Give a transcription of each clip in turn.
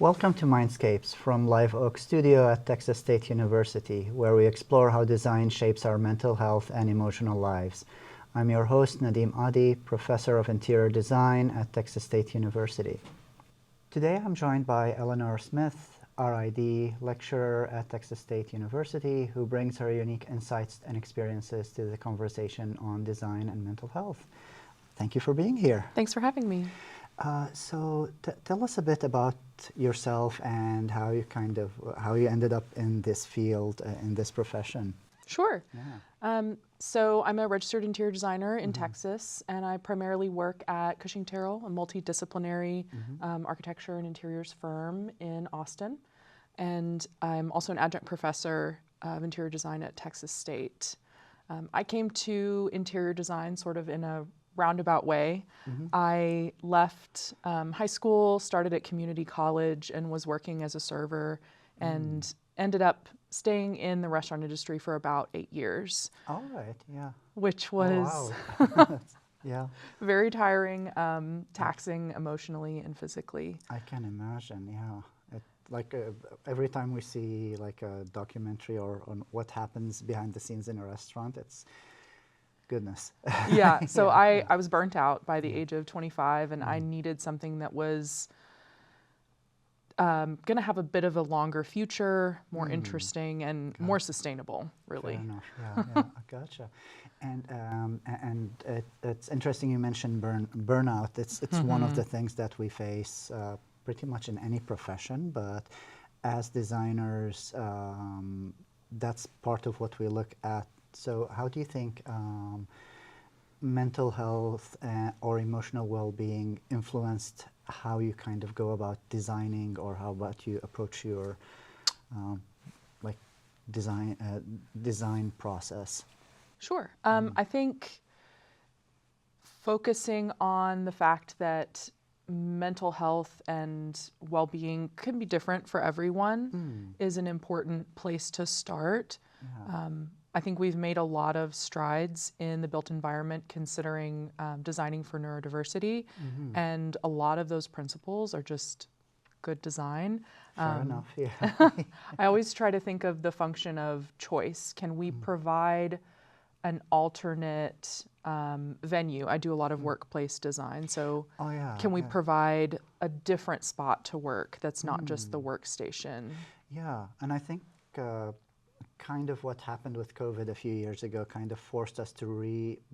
Welcome to Mindscapes from Live Oak Studio at Texas State University, where we explore how design shapes our mental health and emotional lives. I'm your host, Nadim Adi, Professor of Interior Design at Texas State University. Today I'm joined by Eleanor Smith, RID lecturer at Texas State University, who brings her unique insights and experiences to the conversation on design and mental health. Thank you for being here. Thanks for having me. So tell us a bit about yourself and how you ended up in this field, in this profession. Sure. Yeah. So I'm a registered interior designer in Texas, and I primarily work at Cushing Terrell, a multidisciplinary architecture and interiors firm in Austin. And I'm also an adjunct professor of interior design at Texas State. I came to interior design sort of in a roundabout way. I left high school, started at community college, and was working as a server, and ended up staying in the restaurant industry for about 8 years. All right, yeah. Which was yeah. very tiring, taxing emotionally and physically. I can imagine, yeah. Every time we see like a documentary or on what happens behind the scenes in a restaurant, it's goodness. Yeah, so I was burnt out by the age of 25, and I needed something that was going to have a bit of a longer future, more interesting, and more sustainable, really. Fair enough. Yeah, I gotcha. And it's interesting you mentioned burnout. It's one of the things that we face pretty much in any profession, but as designers, that's part of what we look at. So how do you think mental health or emotional well-being influenced how you kind of go about designing, or how about you approach your design process? Sure. I think focusing on the fact that mental health and well-being can be different for everyone is an important place to start. Yeah. I think we've made a lot of strides in the built environment considering designing for neurodiversity, and a lot of those principles are just good design. Fair enough, yeah. I always try to think of the function of choice. Can we provide an alternate venue? I do a lot of workplace design, so can we provide a different spot to work that's not just the workstation? Yeah, and I think kind of what happened with COVID a few years ago kind of forced us to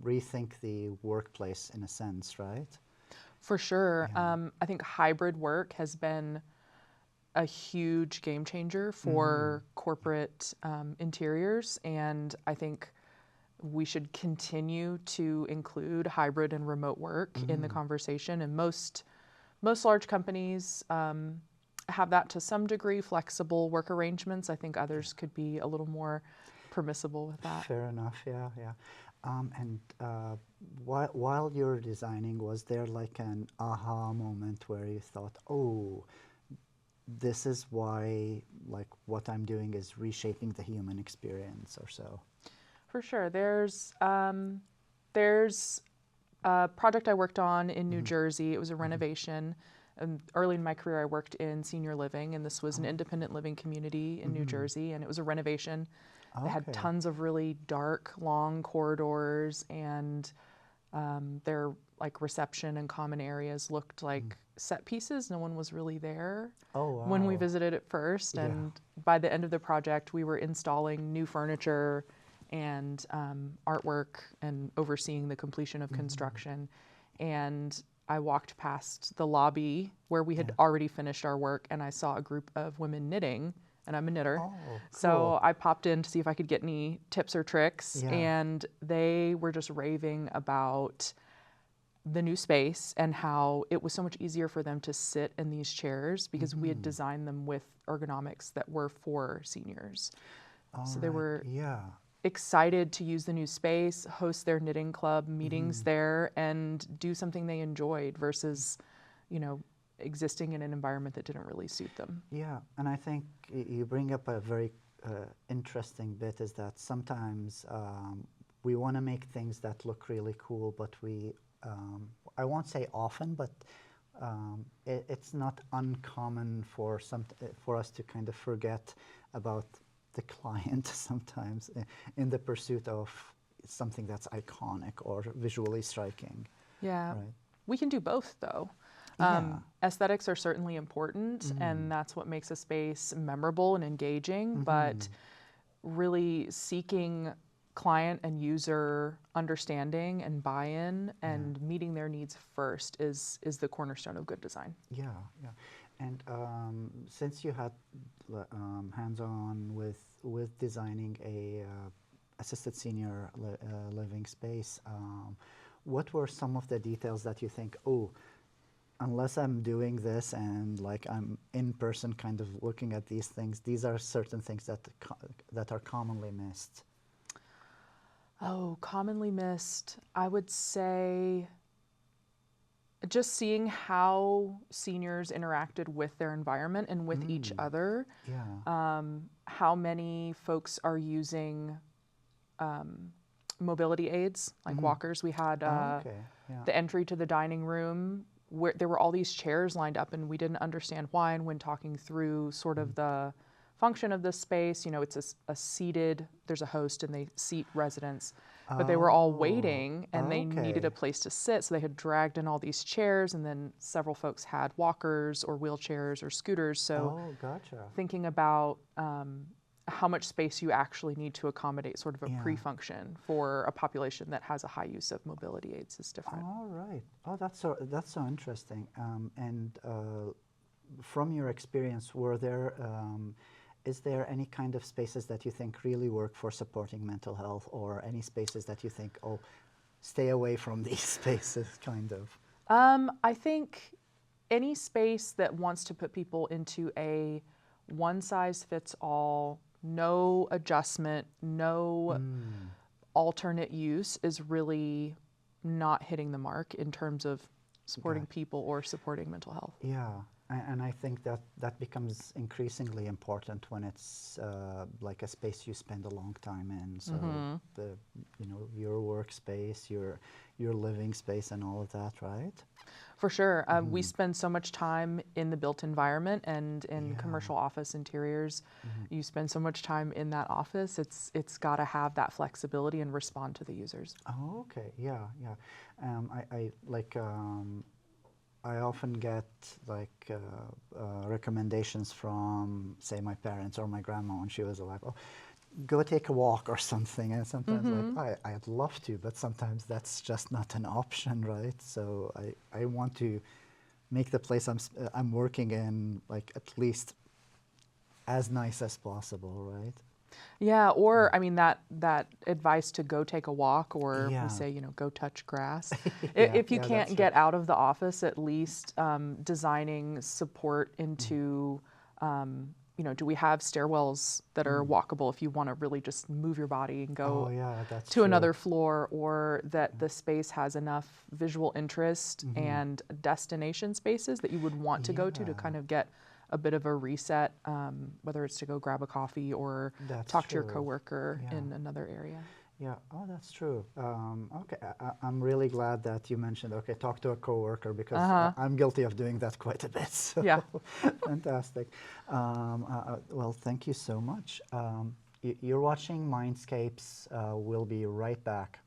rethink the workplace in a sense, right? For sure. Yeah. I think hybrid work has been a huge game changer for corporate interiors, and I think we should continue to include hybrid and remote work in the conversation. And most large companies have that to some degree, flexible work arrangements. I think others could be a little more permissible with that. Fair enough, yeah. And while you're designing, was there like an aha moment where you thought, oh, this is why like what I'm doing is reshaping the human experience or so? For sure. There's a project I worked on in New Jersey. It was a renovation. Early in my career, I worked in senior living, and this was an independent living community in New Jersey, and it was a renovation. They had tons of really dark, long corridors, and their like reception and common areas looked like set pieces. No one was really there when we visited at first, and by the end of the project, we were installing new furniture and artwork and overseeing the completion of construction. And I walked past the lobby where we had already finished our work, and I saw a group of women knitting, and I'm a knitter. Oh, cool. So I popped in to see if I could get any tips or tricks, and they were just raving about the new space and how it was so much easier for them to sit in these chairs because we had designed them with ergonomics that were for seniors. So they were excited to use the new space, host their knitting club meetings there, and do something they enjoyed versus, existing in an environment that didn't really suit them. Yeah, and I think you bring up a very interesting bit, is that sometimes we want to make things that look really cool, but I won't say often, but it's not uncommon for for us to kind of forget about the client sometimes in the pursuit of something that's iconic or visually striking. Yeah. Right. We can do both, though. Yeah. Aesthetics are certainly important, and that's what makes a space memorable and engaging, but really seeking client and user understanding and buy-in and meeting their needs first is the cornerstone of good design. Yeah, yeah. And since you had hands-on with designing a assisted senior living space, what were some of the details that you think, oh, unless I'm doing this and like I'm in person kind of looking at these things, these are certain things that are commonly missed? Oh, commonly missed. I would say just seeing how seniors interacted with their environment and with each other. Yeah. How many folks are using mobility aids, like walkers. We had Okay. Yeah. the entry to the dining room where there were all these chairs lined up, and we didn't understand why. And when talking through sort of the function of this space, you know, it's a seated, there's a host and they seat residents, but they were all waiting and they needed a place to sit. So they had dragged in all these chairs, and then several folks had walkers or wheelchairs or scooters. So Gotcha. thinking about how much space you actually need to accommodate sort of a pre-function for a population that has a high use of mobility aids is different. All right. Oh, that's so interesting. And from your experience, is there any kind of spaces that you think really work for supporting mental health, or any spaces that you think, oh, stay away from these spaces, kind of? I think any space that wants to put people into a one-size-fits-all, no adjustment, no alternate use is really not hitting the mark in terms of supporting people or supporting mental health. Yeah, and I think that becomes increasingly important when it's like a space you spend a long time in. So your workspace, your living space, and all of that, right? For sure. We spend so much time in the built environment and in commercial office interiors. You spend so much time in that office. It's got to have that flexibility and respond to the users. Oh, okay. Yeah, yeah. I often get like recommendations from, say, my parents or my grandma when she was alive. Oh, go take a walk or something. And sometimes I'd love to, but sometimes that's just not an option, right? So I want to make the place I'm working in like at least as nice as possible, right? Yeah, or I mean that advice to go take a walk, or we say, you know, go touch grass. If you can't get out of the office, at least designing support into, you know, do we have stairwells that are walkable if you want to really just move your body and go to another floor, or that the space has enough visual interest and destination spaces that you would want to go to kind of get a bit of a reset, whether it's to go grab a coffee or talk to your coworker in another area. Yeah, oh, that's true. Okay, I'm really glad that you mentioned, okay, talk to a coworker, because I'm guilty of doing that quite a bit. So fantastic. Well, thank you so much. You're watching Mindscapes. We'll be right back.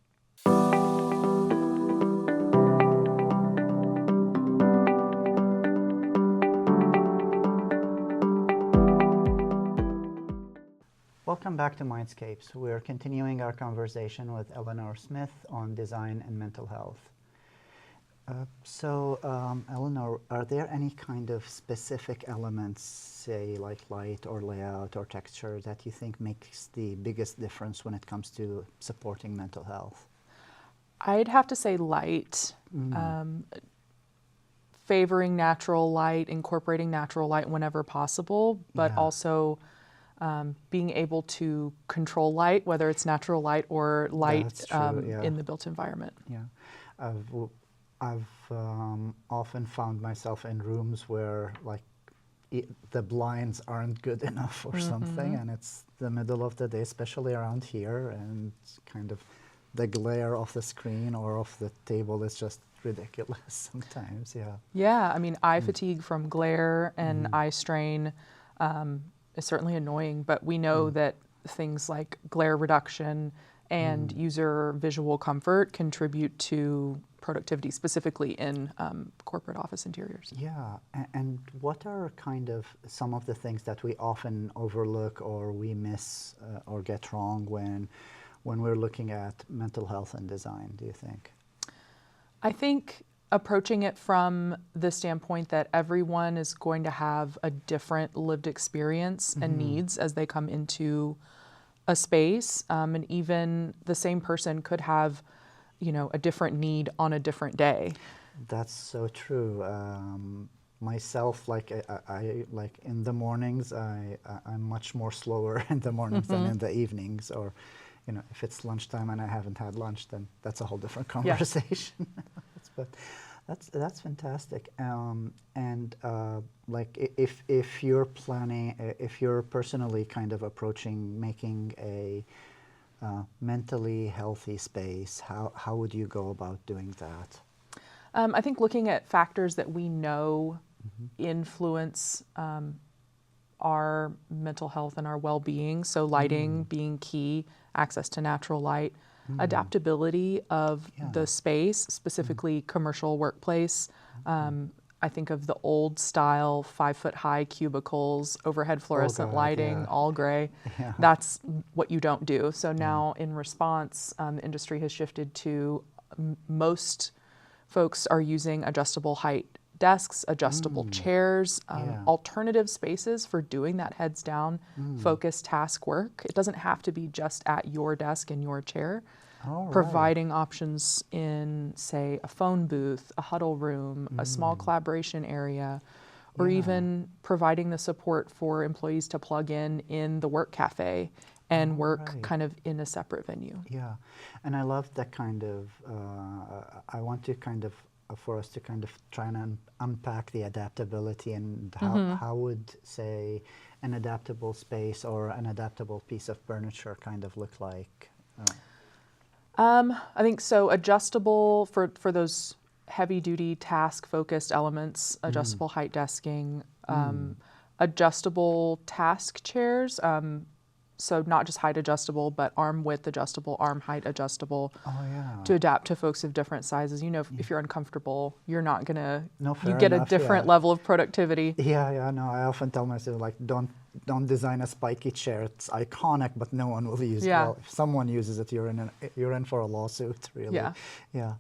Welcome back to Mindscapes. We're continuing our conversation with Eleanor Smith on design and mental health. Eleanor, are there any kind of specific elements, say like light or layout or texture, that you think makes the biggest difference when it comes to supporting mental health? I'd have to say light. Favoring natural light, incorporating natural light whenever possible, but also being able to control light, whether it's natural light or light in the built environment. Yeah, I've often found myself in rooms where like the blinds aren't good enough or something, and it's the middle of the day, especially around here, and kind of the glare of the screen or of the table is just ridiculous sometimes. Yeah. Yeah, I mean, eye fatigue from glare and eye strain is certainly annoying, but we know that things like glare reduction and user visual comfort contribute to productivity, specifically in corporate office interiors. Yeah, and what are kind of some of the things that we often overlook or we miss or get wrong when we're looking at mental health and design, do you think? I think approaching it from the standpoint that everyone is going to have a different lived experience and needs as they come into a space, and even the same person could have, you know, a different need on a different day. That's so true. Myself, like I like in the mornings, I'm much more slower in the mornings than in the evenings, or, you know, if it's lunchtime and I haven't had lunch, then that's a whole different conversation. But that's fantastic. And like if you're planning, if you're personally kind of approaching making a mentally healthy space, how would you go about doing that? I think looking at factors that we know influence our mental health and our well-being, so lighting being key, access to natural light, adaptability of the space, specifically commercial workplace. I think of the old style 5-foot-high cubicles, overhead fluorescent lighting, all gray. That's what you don't do. So now in response, the industry has shifted to most folks are using adjustable height desks, adjustable chairs, alternative spaces for doing that heads down focused task work. It doesn't have to be just at your desk in your chair. Providing options in, say, a phone booth, a huddle room, a small collaboration area, or even providing the support for employees to plug in the work cafe and work kind of in a separate venue. Yeah, and I love that kind of, I want to kind of, for us to kind of try and unpack the adaptability and how would, say, an adaptable space or an adaptable piece of furniture kind of look like? I think so. Adjustable for those heavy-duty task-focused elements, adjustable height desking, adjustable task chairs. So not just height adjustable, but arm width adjustable, arm height adjustable, to adapt to folks of different sizes. You know, if you're uncomfortable, you're not gonna, you get a different level of productivity. Yeah, no, I often tell myself, like, don't design a spiky chair. It's iconic, but no one will use it. Well, if someone uses it, you're in for a lawsuit, really. Yeah.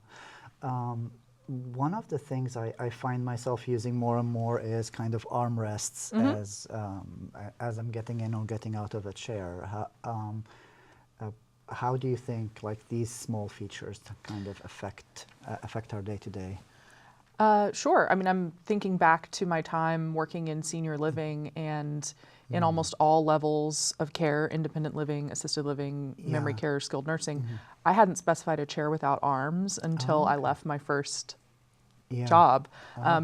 One of the things I find myself using more and more is kind of armrests as I'm getting in or getting out of a chair. How do you think like these small features kind of affect our day-to-day? Sure. I mean, I'm thinking back to my time working in senior living and in almost all levels of care, independent living, assisted living, memory care, skilled nursing. I hadn't specified a chair without arms until I left my first job,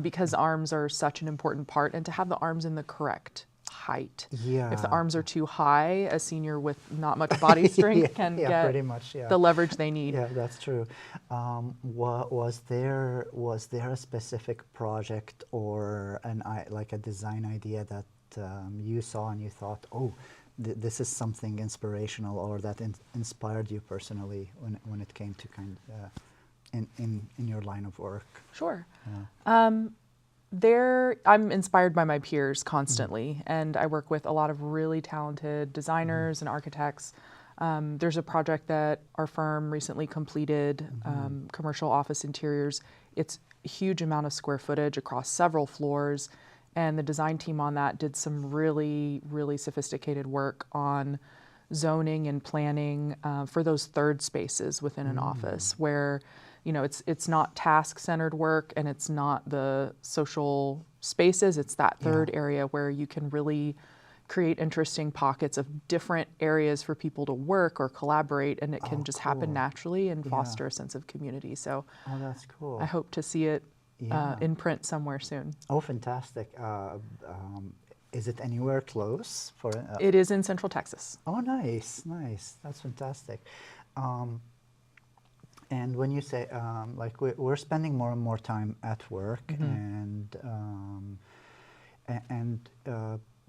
because arms are such an important part, and to have the arms in the correct height. If the arms are too high, a senior with not much body strength can get pretty much, the leverage they need. Yeah, that's true. Was there a specific project or like a design idea that you saw and you thought, oh, this is something inspirational, or that inspired you personally when it came to kind of in your line of work? Sure. I'm inspired by my peers constantly, and I work with a lot of really talented designers and architects. There's a project that our firm recently completed, commercial office interiors. It's a huge amount of square footage across several floors, and the design team on that did some really, really sophisticated work on zoning and planning for those third spaces within an office where, you know, it's not task-centered work and it's not the social spaces. It's that third area where you can really create interesting pockets of different areas for people to work or collaborate, and it can just happen naturally and foster a sense of community. So that's cool. I hope to see it in print somewhere soon. Oh, fantastic. Is it anywhere close? It is in Central Texas. Oh, nice. That's fantastic. And when you say, like, we're spending more and more time at work, and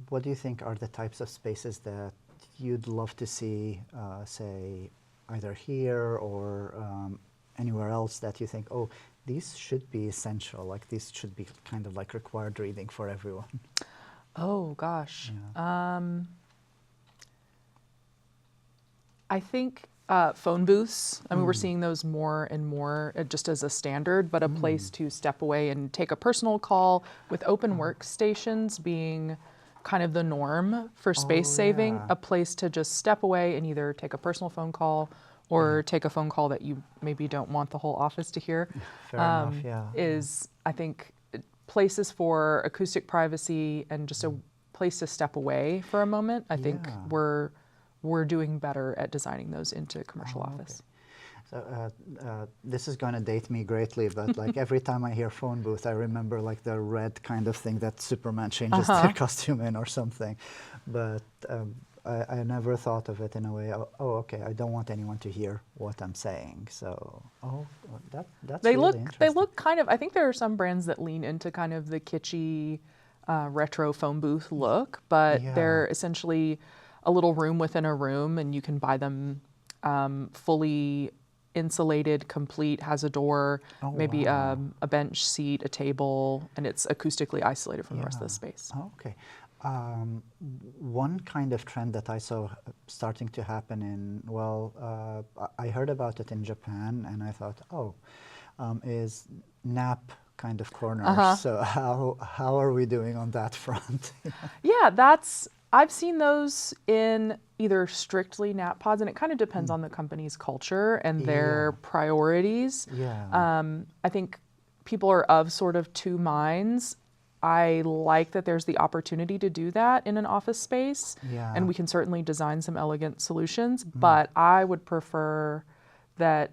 what do you think are the types of spaces that you'd love to see, say, either here or anywhere else that you think, oh, these should be essential, like these should be kind of like required reading for everyone? Oh, gosh. Yeah. I think phone booths, I mean, we're seeing those more and more just as a standard, but a place to step away and take a personal call, with open workstations being kind of the norm for space saving, yeah. a place to just step away and either take a personal phone call or take a phone call that you maybe don't want the whole office to hear. Fair enough, yeah. Is, I think, places for acoustic privacy and just a place to step away for a moment. I think Yeah. we're doing better at designing those into commercial office. So this is going to date me greatly, but like every time I hear phone booth, I remember like the red kind of thing that Superman changes their costume in or something. But I never thought of it in a way, oh, okay, I don't want anyone to hear what I'm saying. So, that's They really interesting. look kind of, I think there are some brands that lean into kind of the kitschy retro phone booth look, but they're essentially a little room within a room, and you can buy them fully insulated, complete, has a door, maybe a bench seat, a table, and it's acoustically isolated from the rest of the space. Okay. One kind of trend that I saw starting to happen in, well, I heard about it in Japan, and I thought, is nap kind of corners. So how are we doing on that front? Yeah, I've seen those in either strictly nap pods, and it kind of depends on the company's culture and their priorities. Yeah. I think people are of sort of two minds. I like that there's the opportunity to do that in an office space, and we can certainly design some elegant solutions, but I would prefer that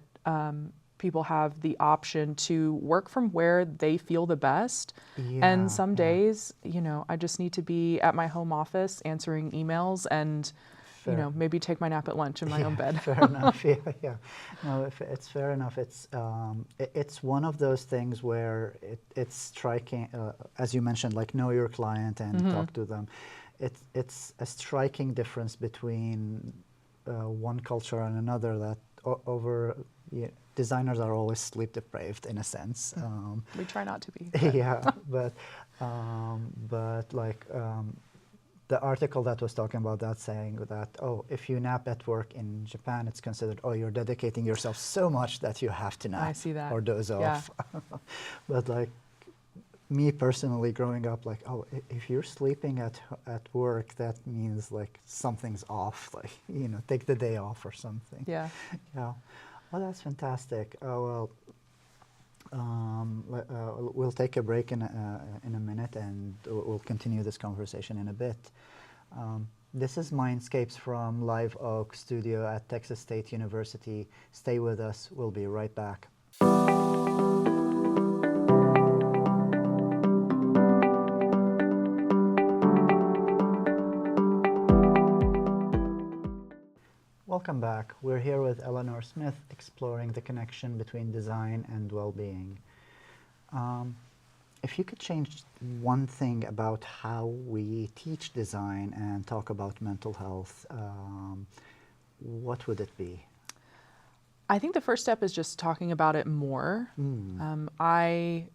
people have the option to work from where they feel the best. And some days, you know, I just need to be at my home office answering emails and, you know, maybe take my nap at lunch in my own bed. Fair enough. Yeah. No, if it's fair enough. It's one of those things where it's striking, as you mentioned, like know your client and talk to them. It's a striking difference between one culture and another that designers are always sleep deprived in a sense. We try not to be. Yeah, but like the article that was talking about that, saying that, if you nap at work in Japan, it's considered, you're dedicating yourself so much that you have to nap. I see that. Or doze off. But like me personally growing up, like, if you're sleeping at work, that means like something's off, like, you know, take the day off or something. Yeah. Yeah. Well, that's fantastic. We'll take a break in a minute, and we'll continue this conversation in a bit. This is Mindscapes from Live Oak Studio at Texas State University. Stay with us. We'll be right back. Welcome back. We're here with Eleanor Smith, exploring the connection between design and well-being. If you could change one thing about how we teach design and talk about mental health, what would it be? I think the first step is just talking about it more. I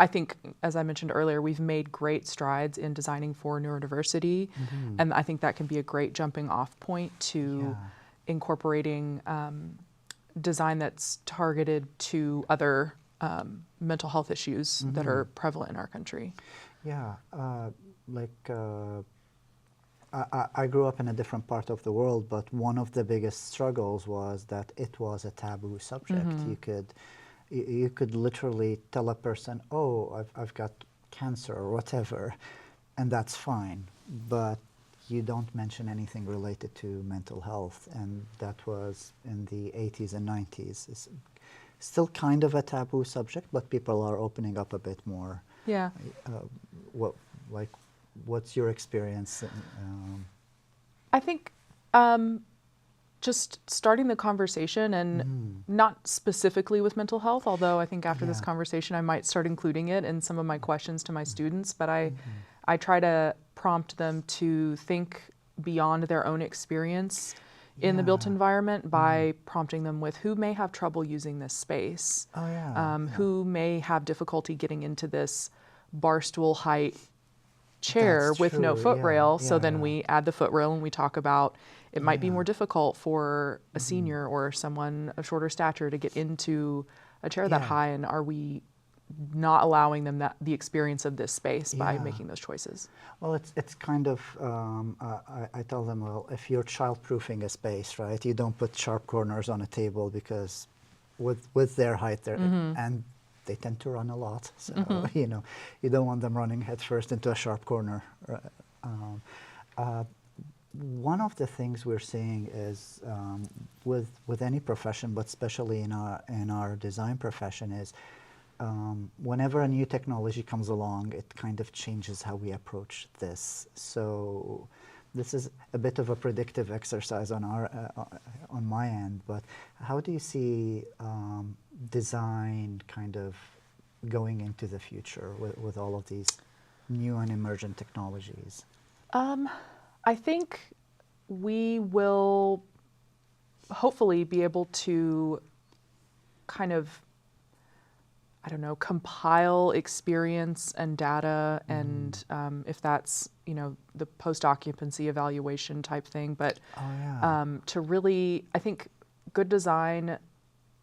think, as I mentioned earlier, we've made great strides in designing for neurodiversity, and I think that can be a great jumping off point to incorporating design that's targeted to other mental health issues that are prevalent in our country. Yeah, I grew up in a different part of the world, but one of the biggest struggles was that it was a taboo subject. You could literally tell a person, I've got cancer or whatever, and that's fine, but you don't mention anything related to mental health, and that was in the 80s and 90s. It's still kind of a taboo subject, but people are opening up a bit more. Yeah. What's your experience? I think just starting the conversation, and not specifically with mental health, although I think after this conversation I might start including it in some of my questions to my students, but I try to prompt them to think beyond their own experience in the built environment by prompting them with who may have trouble using this space, who may have difficulty getting into this bar stool height chair with no foot rail. So then we add the foot rail and we talk about it might be more difficult for a senior or someone of shorter stature to get into a chair that high, and are we not allowing them the experience of this space by making those choices? Well, it's kind of, I tell them, well, if you're child-proofing a space, right, you don't put sharp corners on a table because with their height, and they tend to run a lot. So, you know, you don't want them running headfirst into a sharp corner. One of the things we're seeing is with any profession, but especially in our design profession, is whenever a new technology comes along, it kind of changes how we approach this. So this is a bit of a predictive exercise on on my end, but how do you see design kind of going into the future with all of these new and emergent technologies? I think we will hopefully be able to kind of, I don't know, compile experience and data, and if that's, you know, the post-occupancy evaluation type thing, but to really, I think good design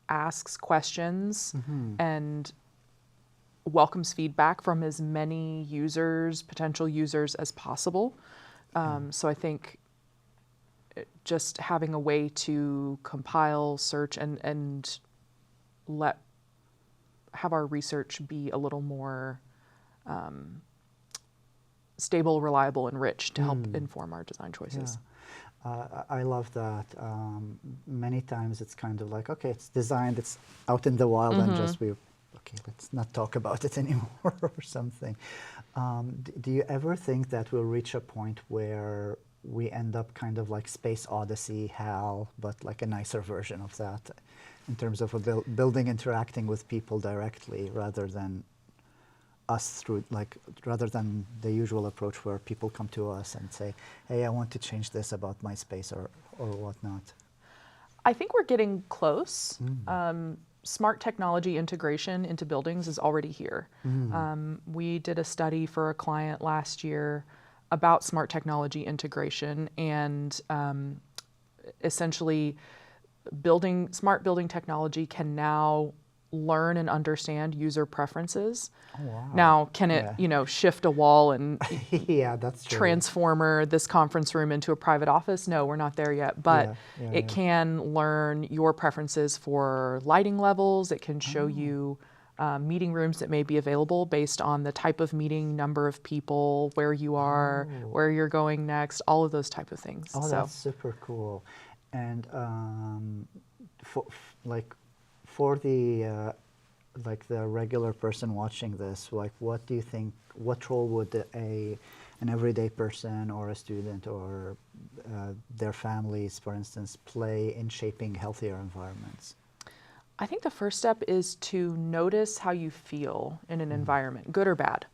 asks questions and welcomes feedback from as many users, potential users, as possible. So I think just having a way to compile, search, and have our research be a little more stable, reliable, and rich to help inform our design choices. I love that. Many times it's kind of like, okay, it's designed, it's out in the wild, and just okay, let's not talk about it anymore or something. Do you ever think that we'll reach a point where we end up kind of like Space Odyssey, HAL, but like a nicer version of that, in terms of a building interacting with people directly rather than us rather than the usual approach where people come to us and say, hey, I want to change this about my space or whatnot? I think we're getting close. Smart technology integration into buildings is already here. We did a study for a client last year about smart technology integration, and essentially smart building technology can now learn and understand user preferences. Oh, wow. Now, can it, you know, shift a wall and that's true. transformer this conference room into a private office? No, we're not there yet, but it can learn your preferences for lighting levels. It can show you meeting rooms that may be available based on the type of meeting, number of people, where you are, where you're going next, all of those type of things. Oh, that's super cool. And for the the regular person watching this, like, what do you think? What role would an everyday person or a student or their families, for instance, play in shaping healthier environments? I think the first step is to notice how you feel in an environment, good or bad,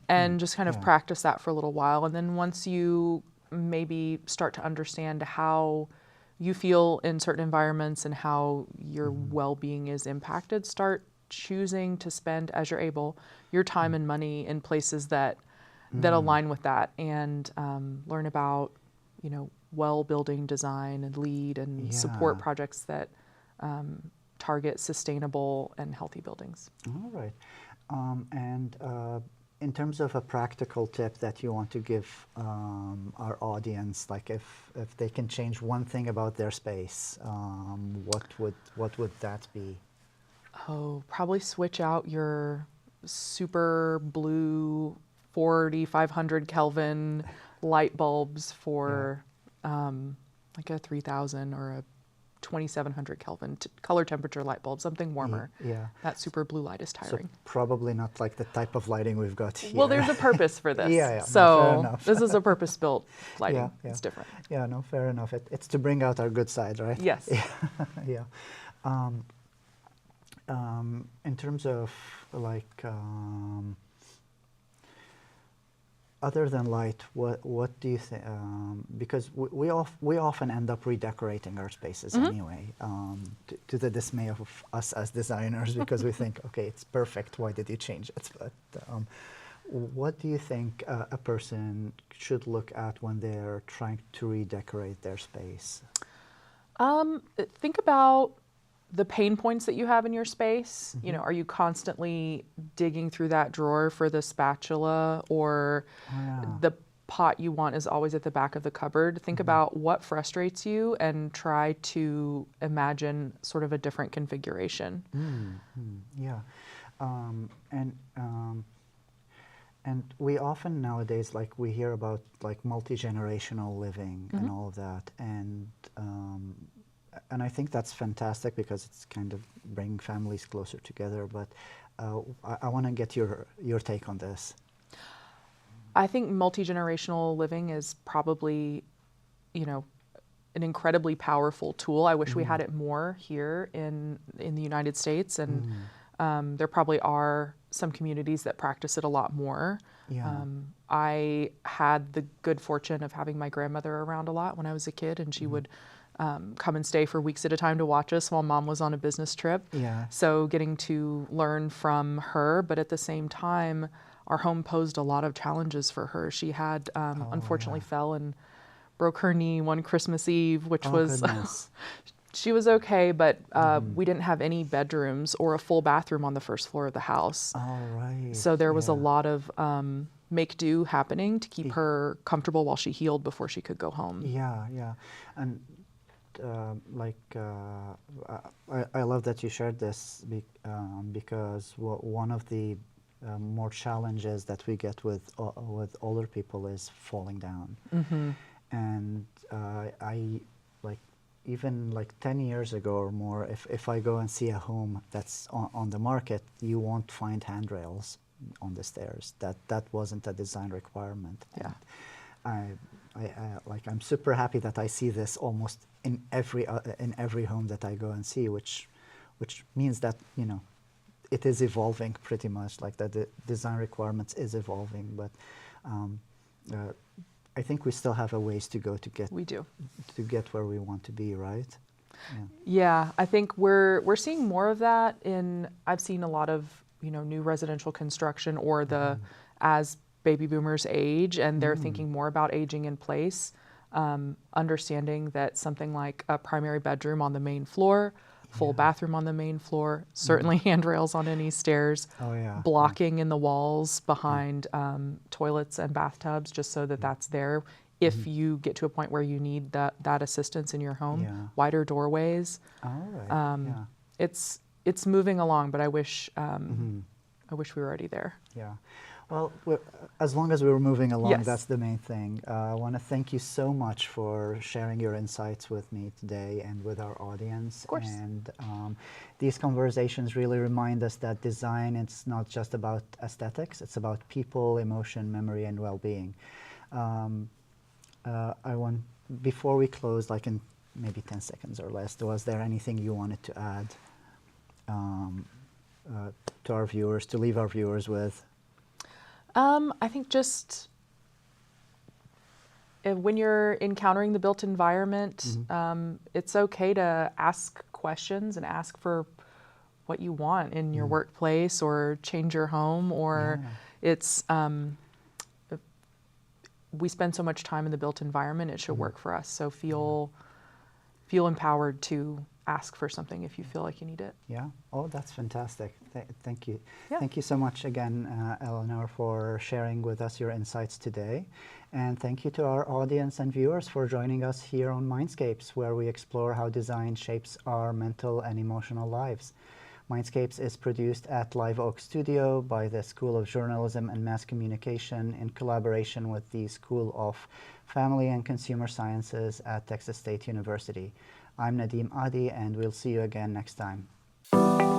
and just kind of practice that for a little while. And then once you maybe start to understand how you feel in certain environments and how your well-being is impacted, start choosing to spend, as you're able, your time and money in places that align with that, and learn about, you know, well-building design and lead and support projects that target sustainable and healthy buildings. All right. And in terms of a practical tip that you want to give our audience, like if they can change one thing about their space, what would that be? Oh, probably switch out your super blue 4,500 Kelvin light bulbs for like a 3,000 or a 2700 Kelvin color temperature light bulb, something warmer. Yeah. That super blue light is tiring. So probably not like the type of lighting we've got here. Well, there's a purpose for this. Yeah, so no, fair enough. this is a purpose-built lighting. Yeah. It's different. Yeah, no, fair enough. It's to bring out our good side, right? Yes. Yeah. In terms of like, other than light, what do you think? Because we often end up redecorating our spaces anyway, to the dismay of us as designers, because we think, okay, it's perfect. Why did you change it? But what do you think a person should look at when they're trying to redecorate their space? Think about the pain points that you have in your space. You know, are you constantly digging through that drawer for the spatula, or the pot you want is always at the back of the cupboard? Think about what frustrates you and try to imagine sort of a different configuration. Yeah. And we often nowadays, like, we hear about like multi-generational living and all of that, and I think that's fantastic because it's kind of bringing families closer together. But I want to get your take on this. I think multi-generational living is probably, you know, an incredibly powerful tool. I wish we had it more here in the United States, and there probably are some communities that practice it a lot more. Yeah. I had the good fortune of having my grandmother around a lot when I was a kid, and she would come and stay for weeks at a time to watch us while Mom was on a business trip. Yeah. So getting to learn from her, but at the same time, our home posed a lot of challenges for her. She had unfortunately fell and broke her knee one Christmas Eve, which was she was okay, but we didn't have any bedrooms or a full bathroom on the first floor of the house. All right. So there was a lot of make do happening to keep her comfortable while she healed before she could go home. Yeah, yeah. And I love that you shared this because one of the more challenges that we get with older people is falling down. And I like, even like 10 years ago or more, if I go and see a home that's on the market, you won't find handrails on the stairs. That wasn't a design requirement. Yeah. And I'm super happy that I see this almost in every home that I go and see, which means that, you know, it is evolving pretty much, like that the design requirements is evolving. But I think we still have a ways to go to get where we want to be, right? Yeah, I think we're seeing more of that I've seen a lot of, you know, new residential construction, or as baby boomers age and they're thinking more about aging in place, understanding that something like a primary bedroom on the main floor, full bathroom on the main floor, certainly handrails on any stairs, blocking in the walls behind toilets and bathtubs, just so that that's there if you get to a point where you need that assistance in your home. Wider doorways. All right. It's moving along, but I wish we were already there. Yeah. Well, as long as we're moving along, Yes. that's the main thing. I want to thank you so much for sharing your insights with me today and with our audience. Of course. And these conversations really remind us that design, it's not just about aesthetics, it's about people, emotion, memory, and well-being. Before we close, like in maybe 10 seconds or less, was there anything you wanted to add to our viewers, to leave our viewers with? I think just when you're encountering the built environment, it's okay to ask questions and ask for what you want in your workplace, or change your home, or it's, we spend so much time in the built environment, it should work for us. So feel empowered to ask for something if you feel like you need it. Yeah. Oh, that's fantastic. Thank you. Yeah. Thank you so much again, Eleanor, for sharing with us your insights today. And thank you to our audience and viewers for joining us here on Mindscapes, where we explore how design shapes our mental and emotional lives. Mindscapes is produced at Live Oak Studio by the School of Journalism and Mass Communication in collaboration with the School of Family and Consumer Sciences at Texas State University. I'm Nadim Adi, and we'll see you again next time.